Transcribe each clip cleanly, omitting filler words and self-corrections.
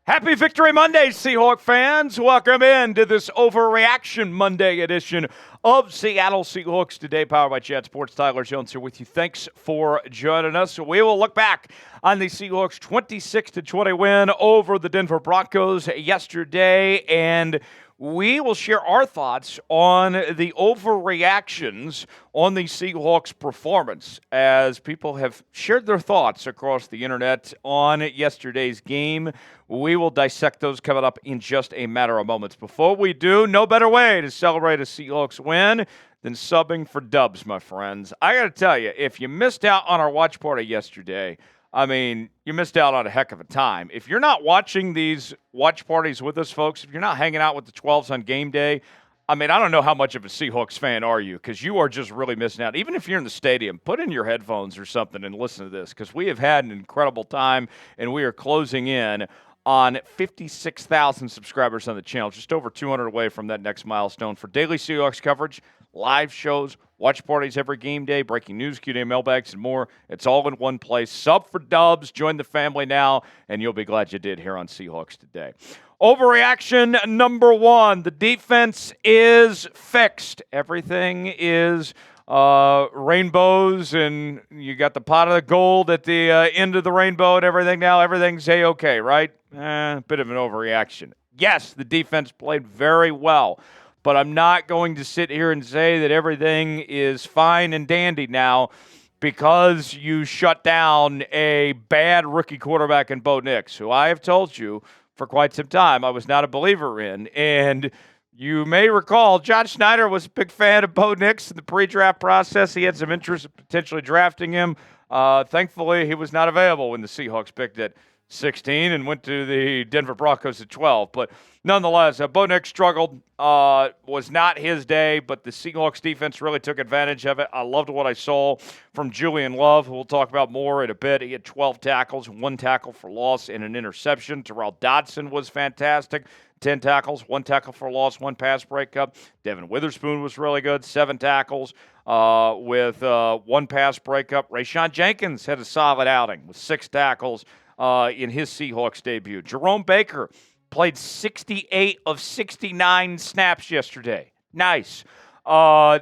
Happy Victory Monday, Seahawk fans. Welcome in to this Overreaction Monday edition of Seattle Seahawks Today, powered by Chat Sports. Tyler Jones here with you. Thanks for joining us. We will look back on the Seahawks' 26-20 win over the Denver Broncos yesterday, and we will share our thoughts on the overreactions on the Seahawks' performance as people have shared their thoughts across the internet on yesterday's game. We will dissect those coming up in just a matter of moments. Before we do, no better way to celebrate a Seahawks win than subbing for dubs, my friends. I got to tell you, if you missed out on our watch party yesterday, I mean, you missed out on a heck of a time. If you're not watching these watch parties with us, folks, if you're not hanging out with the 12s on game day, I mean, I don't know how much of a Seahawks fan are you, because you are just really missing out. Even if you're in the stadium, put in your headphones or something and listen to this, because we have had an incredible time, and we are closing in on 56,000 subscribers on the channel, just over 200 away from that next milestone for daily Seahawks coverage, live shows, watch parties every game day, breaking news, Q&A, mailbags, and more. It's all in one place. Sub for dubs. Join the family now, and you'll be glad you did here on Seahawks Today. Overreaction number one. The defense is fixed. Everything is rainbows, and you got the pot of the gold at the end of the rainbow and everything now. Everything's A-okay, right? Bit of an overreaction. Yes, the defense played very well, but I'm not going to sit here and say that everything is fine and dandy now because you shut down a bad rookie quarterback in Bo Nix, who I have told you for quite some time I was not a believer in. And you may recall John Schneider was a big fan of Bo Nix in the pre-draft process. He had some interest in potentially drafting him. Thankfully, he was not available when the Seahawks picked at 16 and went to the Denver Broncos at 12. But nonetheless, Bo Nix struggled. Was not his day, but the Seahawks defense really took advantage of it. I loved what I saw from Julian Love, who we'll talk about more in a bit. He had 12 tackles, 1 tackle for loss, and an interception. Terrell Dodson was fantastic. 10 tackles, 1 tackle for loss, 1 pass breakup. Devin Witherspoon was really good, 7 tackles with 1 pass breakup. Rayshawn Jenkins had a solid outing with 6 tackles in his Seahawks debut. Jerome Baker played 68 of 69 snaps yesterday. Nice.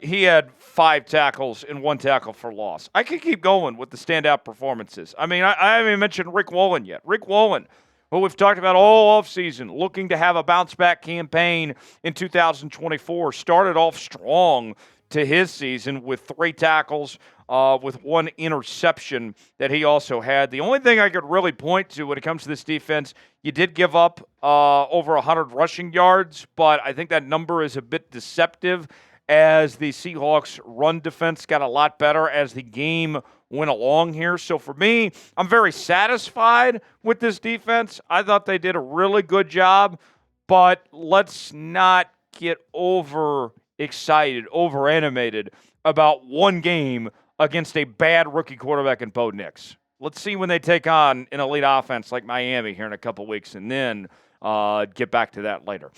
He had 5 tackles and 1 tackle for loss. I could keep going with the standout performances. I mean, I haven't even mentioned Rick Woolen yet. Rick Woolen, who we've talked about all offseason, looking to have a bounce-back campaign in 2024, started off strong to his season with 3 tackles, with 1 interception that he also had. The only thing I could really point to when it comes to this defense, you did give up over 100 rushing yards, but I think that number is a bit deceptive as the Seahawks' run defense got a lot better as the game went along here. So for me, I'm very satisfied with this defense. I thought they did a really good job, but let's not get over-excited, over-animated about one game against a bad rookie quarterback in Bo Nix. Let's see when they take on an elite offense like Miami here in a couple weeks, and then get back to that later.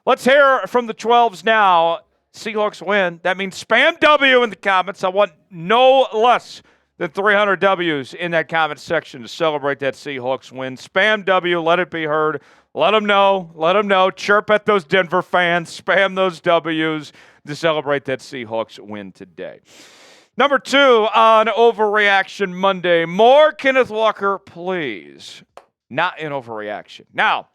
Let's hear from the 12s now. Seahawks win. That means spam W in the comments. I want no less than 300 W's in that comment section to celebrate that Seahawks win. Spam W. Let it be heard. Let them know. Let them know. Chirp at those Denver fans. Spam those W's to celebrate that Seahawks win today. Number 2 on Overreaction Monday. More Kenneth Walker, please. Not an overreaction. Now,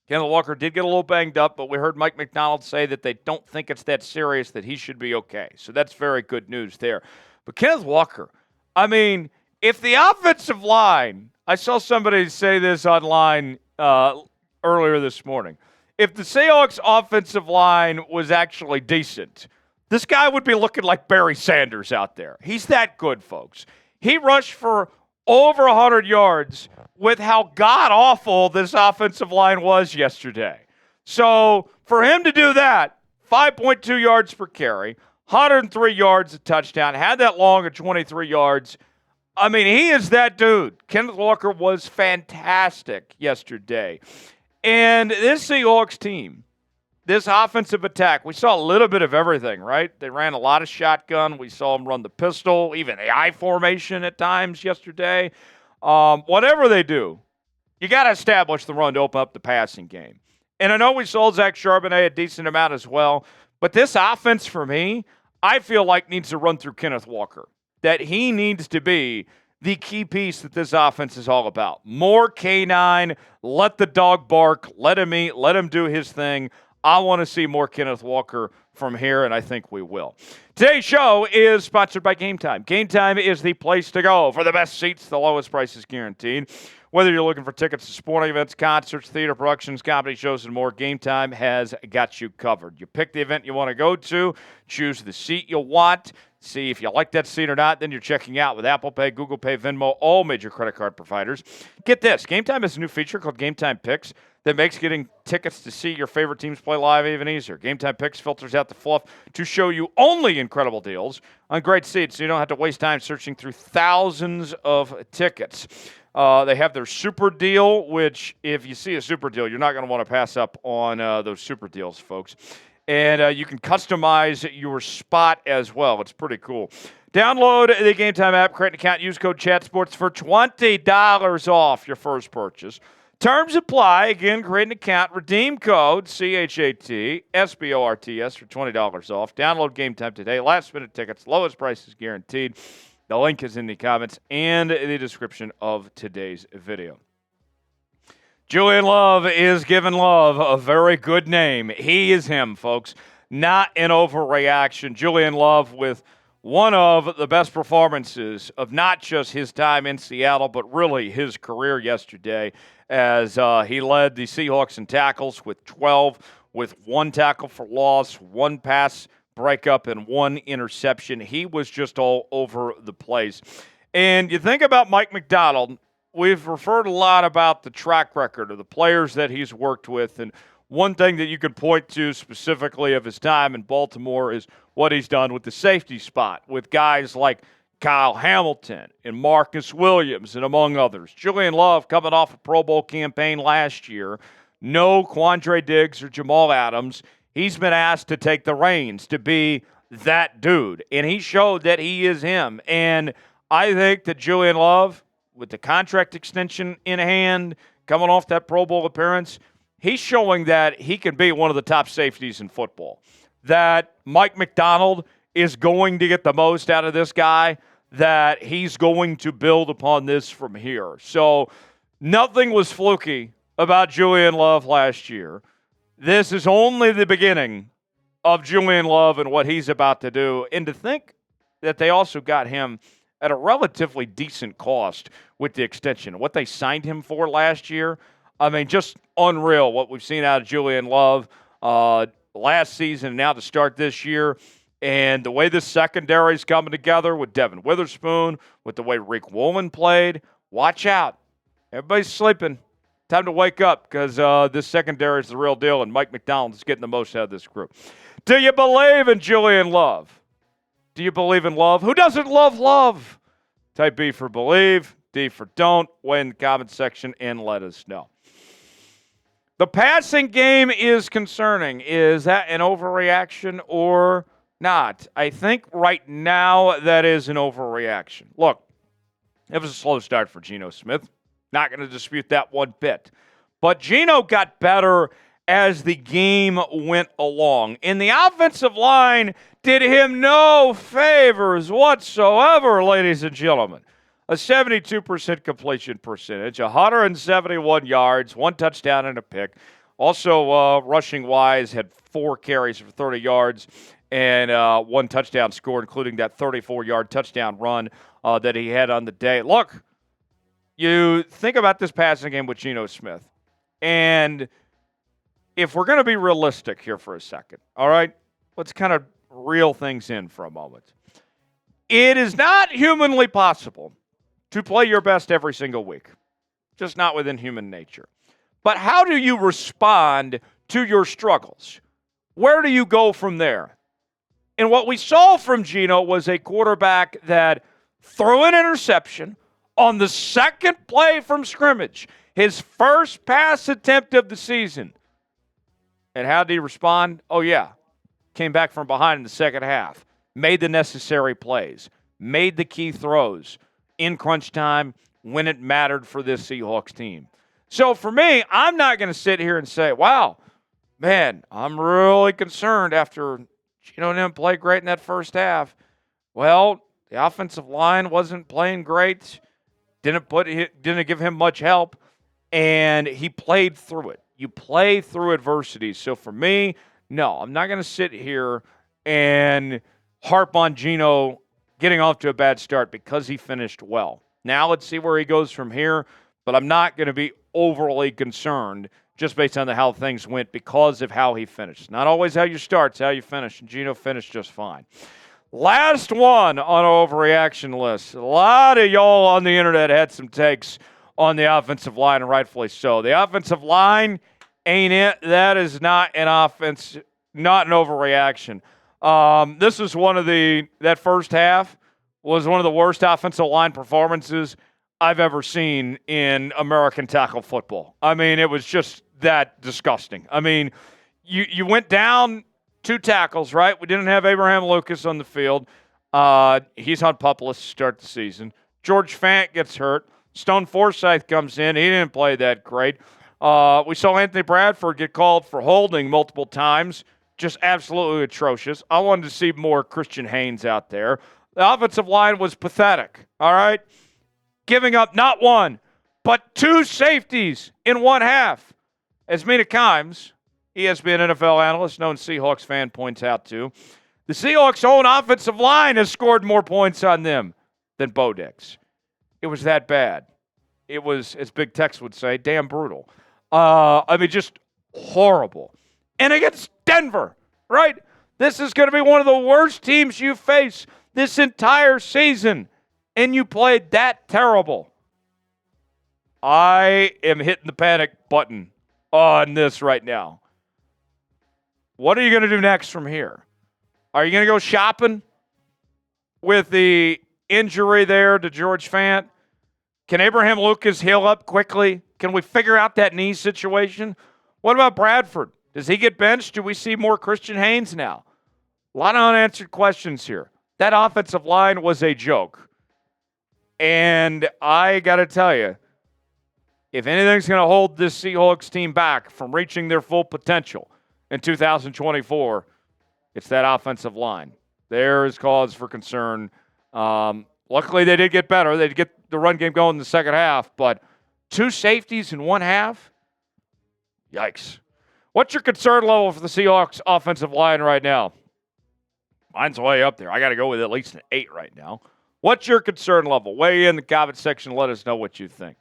Kenneth Walker did get a little banged up, but we heard Mike Macdonald say that they don't think it's that serious, that he should be okay. So that's very good news there. But Kenneth Walker, I mean, if the offensive line, I saw somebody say this online earlier this morning, if the Seahawks offensive line was actually decent, this guy would be looking like Barry Sanders out there. He's that good, folks. He rushed for over 100 yards with how god-awful this offensive line was yesterday. So for him to do that, 5.2 yards per carry, 103 yards a touchdown, had that long at 23 yards. I mean, he is that dude. Kenneth Walker was fantastic yesterday. And this Seahawks team, this offensive attack, we saw a little bit of everything, right? They ran a lot of shotgun. We saw them run the pistol, even the I formation at times yesterday. Whatever they do, you got to establish the run to open up the passing game. And I know we sold Zach Charbonnet a decent amount as well, but this offense for me, I feel like needs to run through Kenneth Walker. That he needs to be the key piece that this offense is all about. More K9, let the dog bark, let him eat, let him do his thing. I want to see more Kenneth Walker from here, and I think we will. Today's show is sponsored by Game Time. Game Time is the place to go for the best seats, the lowest prices guaranteed. Whether you're looking for tickets to sporting events, concerts, theater productions, comedy shows, and more, Game Time has got you covered. You pick the event you want to go to, choose the seat you want, see if you like that seat or not, then you're checking out with Apple Pay, Google Pay, Venmo, all major credit card providers. Get this, Game Time has a new feature called Game Time Picks that makes getting tickets to see your favorite teams play live even easier. Game Time Picks filters out the fluff to show you only incredible deals on great seats, so you don't have to waste time searching through thousands of tickets. They have their super deal, which if you see a super deal, you're not going to want to pass up on those super deals, folks. And you can customize your spot as well. It's pretty cool. Download the Game Time app, create an account, use code ChatSports for $20 off your first purchase. Terms apply. Again, create an account, redeem code CHATSPORTS for $20 off. Download Game Time today. Last minute tickets, lowest prices guaranteed. The link is in the comments and the description of today's video. Julian Love is giving Love a very good name. He is him, folks, not an overreaction. Julian Love with one of the best performances of not just his time in Seattle, but really his career yesterday as he led the Seahawks in tackles with 12, with 1 tackle for loss, 1 pass breakup, and 1 interception. He was just all over the place. And you think about Mike Macdonald, we've referred a lot about the track record of the players that he's worked with, and one thing that you could point to specifically of his time in Baltimore is what he's done with the safety spot, with guys like Kyle Hamilton and Marcus Williams, and among others. Julian Love coming off a Pro Bowl campaign last year. No Quandre Diggs or Jamal Adams. He's been asked to take the reins, to be that dude, and he showed that he is him. And I think that Julian Love, with the contract extension in hand, coming off that Pro Bowl appearance, he's showing that he can be one of the top safeties in football, that Mike Macdonald is going to get the most out of this guy, that he's going to build upon this from here. So nothing was fluky about Julian Love last year. This is only the beginning of Julian Love and what he's about to do. And to think that they also got him at a relatively decent cost with the extension. What they signed him for last year, I mean, just unreal what we've seen out of Julian Love last season and now to start this year. And the way this secondary is coming together with Devin Witherspoon, with the way Rick Woolen played, watch out. Everybody's sleeping. Time to wake up because this secondary is the real deal, and Mike Macdonald is getting the most out of this group. Do you believe in Julian Love? Do you believe in Love? Who doesn't love Love? Type B for believe, D for don't. Weigh in the comment section and let us know. The passing game is concerning. Is that an overreaction or not? I think right now that is an overreaction. Look, it was a slow start for Geno Smith. Not going to dispute that one bit. But Geno got better as the game went along. And the offensive line did him no favors whatsoever, ladies and gentlemen. A 72% completion percentage, 171 yards, 1 touchdown and a pick. Also, rushing-wise, had 4 carries for 30 yards and 1 touchdown score, including that 34-yard touchdown run that he had on the day. Look, you think about this passing game with Geno Smith, and if we're going to be realistic here for a second, all right, let's kind of reel things in for a moment. It is not humanly possible to play your best every single week, just not within human nature. But how do you respond to your struggles? Where do you go from there? And what we saw from Geno was a quarterback that threw an interception on the second play from scrimmage, his first pass attempt of the season. And how did he respond? Oh, yeah. Came back from behind in the second half, made the necessary plays, made the key throws in crunch time when it mattered for this Seahawks team. So for me, I'm not going to sit here and say, wow, man, I'm really concerned after Geno didn't play great in that first half. Well, the offensive line wasn't playing great, didn't give him much help, and he played through it. You play through adversity. So for me, no, I'm not going to sit here and harp on Geno getting off to a bad start because he finished well. Now let's see where he goes from here, but I'm not going to be overly concerned just based on how things went because of how he finished. It's not always how you start, it's how you finish, and Geno finished just fine. Last one on our overreaction list. A lot of y'all on the internet had some takes on the offensive line, and rightfully so. The offensive line ain't it. That is not an offense, not an overreaction. This was that first half was one of the worst offensive line performances I've ever seen in American tackle football. I mean, it was just that disgusting. I mean, you went down 2 tackles, right? We didn't have Abraham Lucas on the field. He's on PUP list to start the season. George Fant gets hurt. Stone Forsythe comes in. He didn't play that great. We saw Anthony Bradford get called for holding multiple times. Just absolutely atrocious. I wanted to see more Christian Haynes out there. The offensive line was pathetic, all right? Giving up not 1, but 2 safeties in one half. As Mina Kimes, ESPN NFL analyst, known Seahawks fan, points out too, the Seahawks' own offensive line has scored more points on them than Bo Nix. It was that bad. It was, as Big Tex would say, damn brutal. I mean, just horrible. And against Denver, right? This is going to be one of the worst teams you face this entire season, and you played that terrible. I am hitting the panic button on this right now. What are you going to do next from here? Are you going to go shopping with the injury there to George Fant? Can Abraham Lucas heal up quickly? Can we figure out that knee situation? What about Bradford? Does he get benched? Do we see more Christian Haynes now? A lot of unanswered questions here. That offensive line was a joke. And I got to tell you, if anything's going to hold this Seahawks team back from reaching their full potential in 2024, it's that offensive line. There is cause for concern. Luckily, they did get better. They did get the run game going in the second half, but 2 safeties in one half? Yikes. What's your concern level for the Seahawks offensive line right now? Mine's way up there. I got to go with at least an 8 right now. What's your concern level? Weigh in the comment section. Let us know what you think.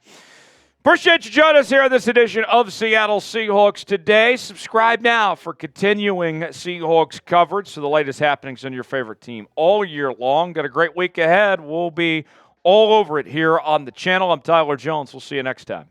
Appreciate you joining us here on this edition of Seattle Seahawks Today. Subscribe now for continuing Seahawks coverage, so the latest happenings on your favorite team all year long. Got a great week ahead. We'll be all over it here on the channel. I'm Tyler Jones. We'll see you next time.